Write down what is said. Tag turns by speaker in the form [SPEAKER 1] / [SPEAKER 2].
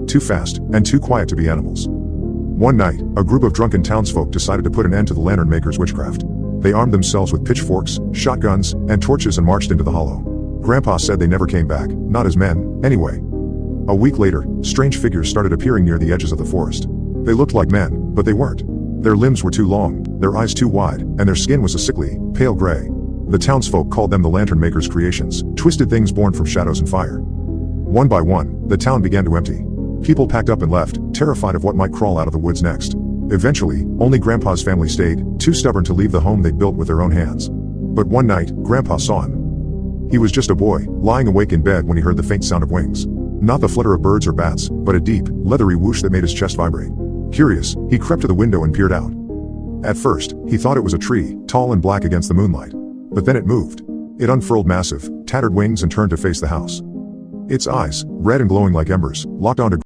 [SPEAKER 1] too fast, and too quiet to be animals. One night, a group of drunken townsfolk decided to put an end to the lantern makers' witchcraft. They armed themselves with pitchforks, shotguns, and torches and marched into the hollow. Grandpa said they never came back, not as men, anyway. A week later, strange figures started appearing near the edges of the forest. They looked like men, but they weren't. Their limbs were too long, their eyes too wide, and their skin was a sickly, pale gray. The townsfolk called them the lantern makers' creations, twisted things born from shadows and fire. One by one, the town began to empty. People packed up and left, terrified of what might crawl out of the woods next. Eventually, only Grandpa's family stayed, too stubborn to leave the home they'd built with their own hands. But one night, Grandpa saw him. He was just a boy, lying awake in bed when he heard the faint sound of wings. Not the flutter of birds or bats, but a deep, leathery whoosh that made his chest vibrate. Curious, he crept to the window and peered out. At first, he thought it was a tree, tall and black against the moonlight. But then it moved. It unfurled massive, tattered wings and turned to face the house. Its eyes, red and glowing like embers, locked onto